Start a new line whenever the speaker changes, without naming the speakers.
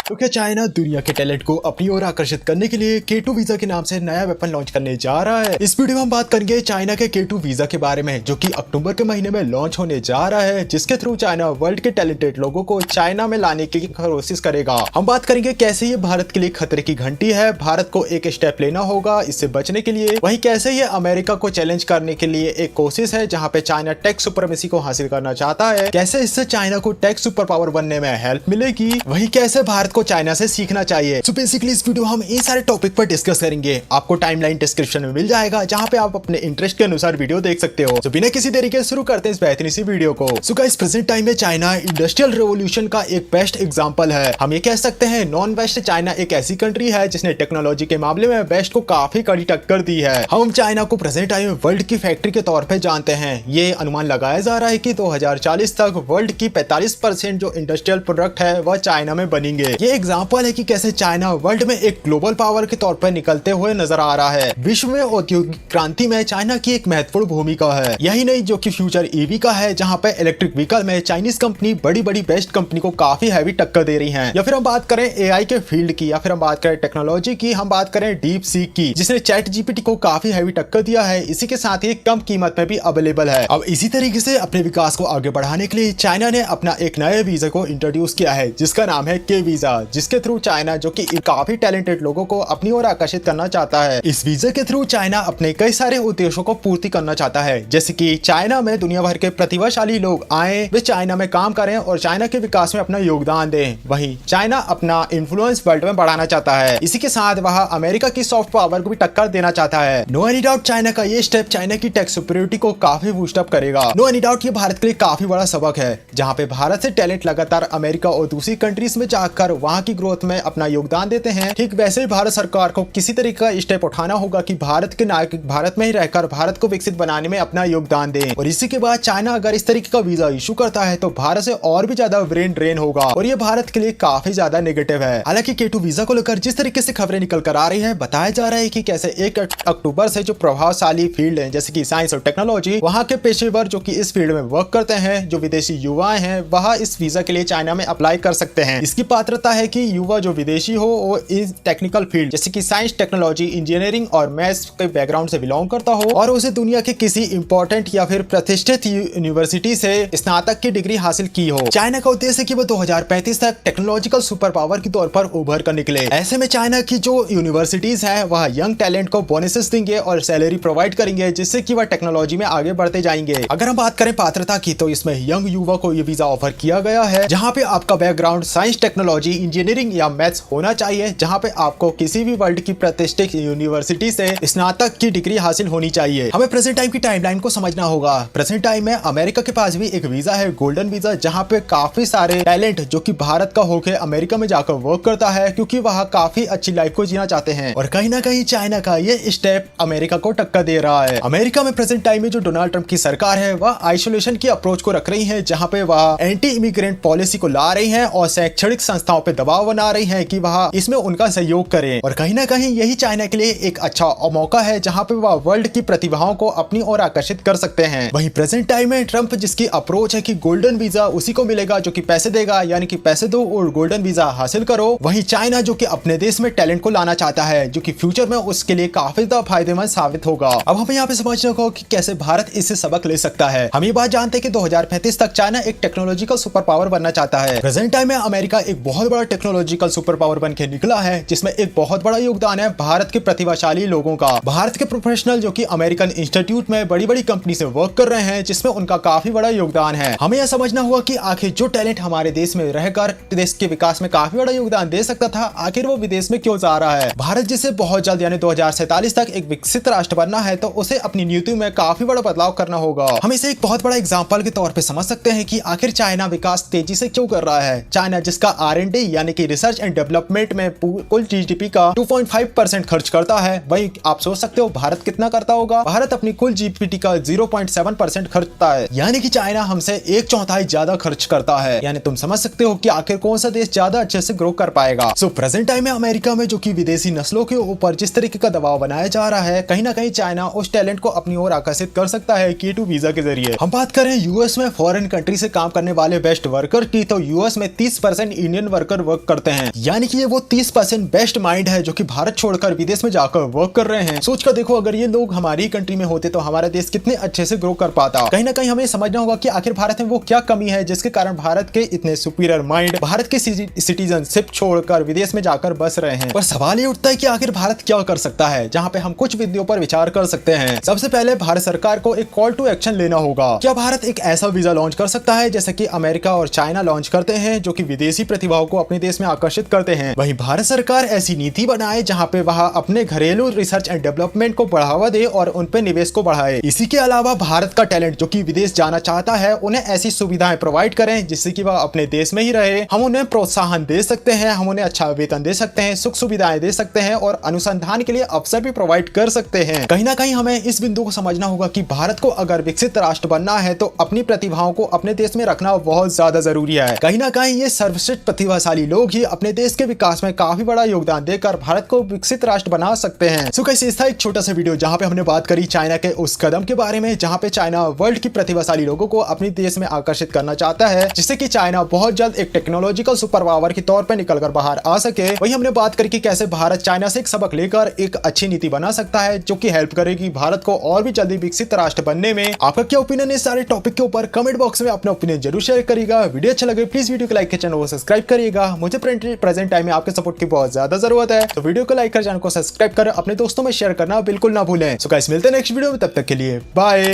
तो क्या चाइना दुनिया के टैलेंट को अपनी ओर आकर्षित करने के लिए K2 वीजा के नाम से नया वेपन लॉन्च करने जा रहा है। इस वीडियो में हम बात करेंगे चाइना के K2 वीजा के बारे में, जो कि अक्टूबर के महीने में लॉन्च होने जा रहा है, जिसके थ्रू चाइना वर्ल्ड के टैलेंटेड लोगों को चाइना में लाने की कोशिश करेगा। हम बात करेंगे कैसे ये भारत के लिए खतरे की घंटी है, भारत को एक स्टेप लेना होगा इससे बचने के लिए। वहीं कैसे ये अमेरिका को चैलेंज करने के लिए एक कोशिश है, जहाँ पे चाइना टेक सुपरमेसी को हासिल करना चाहता है। कैसे इससे चाइना को टेक सुपर पावर बनने में हेल्प मिलेगी, वहीं कैसे भारत को चाइना से सीखना चाहिए। सो बेसिकली इस वीडियो हम इन सारे टॉपिक पर डिस्कस करेंगे। आपको टाइमलाइन डिस्क्रिप्शन में मिल जाएगा, जहां पे आप अपने इंटरेस्ट के अनुसार वीडियो देख सकते हो। तो बिना किसी देरी के शुरू करते हैं इस बेहतरीन सी वीडियो को। सो गाइस, प्रेजेंट टाइम में चाइना इंडस्ट्रियल रेवोल्यूशन का एक बेस्ट एग्जांपल है। हम ये कह सकते हैं नॉन वेस्ट चाइना एक ऐसी कंट्री है जिसने टेक्नोलॉजी के मामले में वेस्ट को काफी कड़ी टक्कर दी है। हम चाइना को प्रेजेंट टाइम में वर्ल्ड की फैक्ट्री के तौर पे जानते हैं। ये अनुमान लगाया जा रहा है कि 2040 तक वर्ल्ड की 45% जो इंडस्ट्रियल प्रोडक्ट है वह चाइना में बनेंगे। ये एग्जांपल है कि कैसे चाइना वर्ल्ड में एक ग्लोबल पावर के तौर पर निकलते हुए नजर आ रहा है। विश्व में औद्योगिक क्रांति में चाइना की एक महत्वपूर्ण भूमिका है। यही नहीं, जो कि फ्यूचर ईवी का है, जहां पे इलेक्ट्रिक व्हीकल में चाइनीज कंपनी बड़ी बड़ी बेस्ट कंपनी को काफी हैवी टक्कर दे रही है। या फिर हम बात करें एआई के फील्ड की, या फिर हम बात करें टेक्नोलॉजी की, हम बात करें डीप सीक की, जिसने चैट जीपीटी को काफी हैवी टक्कर दिया है। इसी के साथ ही कम कीमत में भी अवेलेबल है। अब इसी तरीके से अपने विकास को आगे बढ़ाने के लिए चाइना ने अपना एक नए वीजा को इंट्रोड्यूस किया है, जिसका नाम है के वीजा, जिसके थ्रू चाइना जो कि काफी टैलेंटेड लोगों को अपनी ओर आकर्षित करना चाहता है। इस वीजा के थ्रू चाइना अपने कई सारे उद्देश्यों को पूर्ति करना चाहता है, जैसे कि चाइना में दुनिया भर के प्रतिभाशाली लोग आए, वे चाइना में काम करें और चाइना के विकास में अपना योगदान दें। वहीं चाइना अपना इन्फ्लुएंस वर्ल्ड में बढ़ाना चाहता है। इसी के साथ वह अमेरिका की सॉफ्ट पावर को भी टक्कर देना चाहता है। नो एनी डाउट चाइना का ये स्टेप चाइना की टेक सुपीरियरिटी को काफी बूस्ट अप करेगा। नो एनी डाउट ये भारत के लिए काफी बड़ा सबक है, जहाँ पे भारत से टैलेंट लगातार अमेरिका और दूसरी कंट्रीज में जाकर वहाँ की ग्रोथ में अपना योगदान देते हैं। ठीक वैसे ही भारत सरकार को किसी तरीके का स्टेप उठाना होगा कि भारत के नागरिक भारत में ही रहकर भारत को विकसित बनाने में अपना योगदान दें। और इसी के बाद चाइना अगर इस तरीके का वीजा इशू करता है तो भारत से और भी ज्यादा ब्रेन ड्रेन होगा, और ये भारत के लिए काफी ज्यादा नेगेटिव है। हालांकि K2 वीजा को लेकर जिस तरीके से खबरें निकल कर आ रही है, बताया जा रहा है कि कैसे 1 अक्टूबर से जो प्रभावशाली फील्ड है जैसे कि साइंस और टेक्नोलॉजी, वहाँ के पेशेवर जो कि इस फील्ड में वर्क करते हैं, जो विदेशी युवा हैं, वह इस वीजा के लिए चाइना में अप्लाई कर सकते हैं। इसकी पात्रता है कि युवा जो विदेशी हो वो इस टेक्निकल फील्ड जैसे कि साइंस, टेक्नोलॉजी, इंजीनियरिंग और मैथ्स के बैकग्राउंड से बिलोंग करता हो, और उसे दुनिया के किसी इंपॉर्टेंट या फिर प्रतिष्ठित यूनिवर्सिटी से स्नातक की डिग्री हासिल की हो। चाइना का उद्देश्य है कि वो 2035 तक टेक्नोलॉजिकल सुपर पावर के तौर पर उभर कर निकले। ऐसे में चाइना की जो यूनिवर्सिटीज है वह यंग टैलेंट को बोनसेस देंगे और सैलरी प्रोवाइड करेंगे, जिससे कि वह टेक्नोलॉजी में आगे बढ़ते जाएंगे। अगर हम बात करें पात्रता की, तो इसमें यंग युवा को ये वीजा ऑफर किया गया है, जहाँ पे आपका बैकग्राउंड साइंस, टेक्नोलॉजी, इंजीनियरिंग या मैथ्स होना चाहिए, जहाँ पे आपको किसी भी वर्ल्ड की प्रतिष्ठित यूनिवर्सिटी से स्नातक की डिग्री हासिल होनी चाहिए। हमें प्रेजेंट टाइम की टाइमलाइन को समझना होगा। प्रेजेंट टाइम में अमेरिका के पास भी एक वीजा है, गोल्डन वीजा, जहाँ पे काफी सारे टैलेंट जो कि भारत का होके अमेरिका में जाकर वर्क करता है, क्योंकि वह काफी अच्छी लाइफ को जीना चाहते हैं। और कहीं ना कहीं चाइना का ये स्टेप अमेरिका को टक्कर दे रहा है। अमेरिका में प्रेजेंट टाइम में जो डोनाल्ड ट्रंप की सरकार है वह आइसोलेशन की अप्रोच को रख रही है, जहाँ पे वह एंटी इमिग्रेंट पॉलिसी को ला रही है और शैक्षणिक संस्थाओं पे दबाव बना रही है कि वह इसमें उनका सहयोग करें। और कहीं ना कहीं यही चाइना के लिए एक अच्छा मौका है, जहाँ पे वह वर्ल्ड की प्रतिभाओं को अपनी ओर आकर्षित कर सकते हैं। वहीं प्रेजेंट टाइम में ट्रंप जिसकी अप्रोच है कि गोल्डन वीजा उसी को मिलेगा जो कि पैसे देगा, यानी कि पैसे दो और गोल्डन वीजा हासिल करो। वहीं चाइना जो कि अपने देश में टैलेंट को लाना चाहता है, जो कि फ्यूचर में उसके लिए काफी ज्यादा फायदेमंद साबित होगा। अब हमें यहाँ पे समझना होगा कि कैसे भारत इससे सबक ले सकता है। हम ये बात जानते हैं कि 2035 तक चाइना एक टेक्नोलॉजिकल सुपर पावर बनना चाहता है। प्रेजेंट टाइम में अमेरिका एक बहुत बड़ा टेक्नोलॉजिकल सुपर पावर बन के निकला है, जिसमें एक बहुत बड़ा योगदान है भारत के प्रतिभाशाली लोगों का। भारत के प्रोफेशनल जो कि अमेरिकन इंस्टीट्यूट में बड़ी बड़ी कंपनी से वर्क कर रहे हैं, जिसमें उनका काफी बड़ा योगदान है। हमें यह समझना होगा कि आखिर जो टैलेंट हमारे देश में रहकर देश के विकास में काफी बड़ा योगदान दे सकता था, आखिर वो विदेश में क्यों जा रहा है। भारत जिसे बहुत जल्द यानी 2047 तक एक विकसित राष्ट्र बनना है, तो उसे अपनी नीतियों में काफी बड़ा बदलाव करना होगा। हम इसे एक बहुत बड़ा एग्जाम्पल के तौर पर समझ सकते हैं कि आखिर चाइना विकास तेजी से क्यों कर रहा है। चाइना जिसका R&D यानी कि रिसर्च एंड डेवलपमेंट में कुल GDP का 2.5% खर्च करता है, वही आप सोच सकते हो भारत कितना करता होगा। भारत अपनी कुल GDP का 0.7% खर्चता है, यानी कि चाइना हमसे 1/4 ज्यादा खर्च करता है। यानी तुम समझ सकते हो कि आखिर कौन सा देश ज्यादा अच्छे से ग्रो कर पाएगा। सो प्रेजेंट टाइम में अमेरिका में जो कि विदेशी नस्लों के ऊपर जिस तरीके का दबाव बनाया जा रहा है, कहीं ना कहीं चाइना उस टैलेंट को अपनी ओर आकर्षित कर सकता है K2 वीजा के जरिए। हम बात करें यूएस में फॉरेन कंट्री से काम करने वाले बेस्ट वर्कर की, तो यूएस में 30% इंडियन वर्कर छोड़कर वर्क करते हैं, यानी कि ये वो 30% बेस्ट माइंड है जो कि भारत छोड़कर विदेश में जाकर वर्क कर रहे हैं। सोच कर देखो, अगर ये लोग हमारी कंट्री में होते तो हमारा देश कितने अच्छे से ग्रो कर पाता। कहीं ना कहीं हमें समझना होगा कि आखिर भारत में वो क्या कमी है जिसके कारण भारत के इतने सुपीरियर माइंड भारत के सिटीजनशिप छोड़कर विदेश में जाकर बस रहे हैं। पर सवाल ये उठता है कि आखिर भारत क्या कर सकता है, जहाँ पे हम कुछ बिंदुओं पर विचार कर सकते हैं। सबसे पहले भारत सरकार को एक कॉल टू एक्शन लेना होगा। क्या भारत एक ऐसा वीजा लॉन्च कर सकता है जैसे कि अमेरिका और चाइना लॉन्च करते हैं, जो कि विदेशी प्रतिभाओं को अपने देश में आकर्षित करते हैं। वहीं भारत सरकार ऐसी नीति बनाए जहाँ पे वह अपने घरेलू रिसर्च एंड डेवलपमेंट को बढ़ावा दे और उन पे निवेश को बढ़ाए। इसी के अलावा भारत का टैलेंट जो कि विदेश जाना चाहता है, उन्हें ऐसी सुविधाएं प्रोवाइड करें जिससे कि वह अपने देश में ही रहे। हम उन्हें प्रोत्साहन दे सकते हैं, हम उन्हें अच्छा वेतन दे सकते हैं, सुख सुविधाएं दे सकते हैं और अनुसंधान के लिए अवसर भी प्रोवाइड कर सकते हैं। कहीं ना कहीं हमें इस बिंदु को समझना होगा कि भारत को अगर विकसित राष्ट्र बनना है तो अपनी प्रतिभाओं को अपने देश में रखना बहुत ज्यादा जरूरी है। कहीं ना कहीं ये सर्वश्रेष्ठ प्रतिभाशाली लोग ही अपने देश के विकास में काफी बड़ा योगदान देकर भारत को विकसित राष्ट्र बना सकते हैं। सो गाइस, इस था एक छोटा सा वीडियो जहां पे हमने बात करी चाइना के उस कदम के बारे में जहां पे चाइना वर्ल्ड की प्रतिभाशाली लोगों को अपने देश में आकर्षित करना चाहता है, जिससे कि चाइना बहुत जल्द एक टेक्नोलॉजिकल सुपर पावर के तौर पर निकलकर बाहर आ सके। वही हमने बात करी कि कैसे भारत चाइना से एक सबक लेकर एक अच्छी नीति बना सकता है जो कि हेल्प करेगी भारत को और भी जल्दी विकसित राष्ट्र बनने में। आपका क्या ओपिनियन है इस सारे टॉपिक के ऊपर? कमेंट बॉक्स में अपना ओपिनियन जरूर शेयर करिएगा। वीडियो अच्छा लगे प्लीज वीडियो को लाइक कर चैनल को सब्सक्राइब करिएगा। मुझे प्रेजेंट टाइम में आपके सपोर्ट की बहुत ज्यादा जरूरत है, तो वीडियो को लाइक कर चैनल को सब्सक्राइब कर अपने दोस्तों में शेयर करना बिल्कुल ना भूलें। सो गाइस, मिलते हैं नेक्स्ट वीडियो में, तब तक के लिए बाय।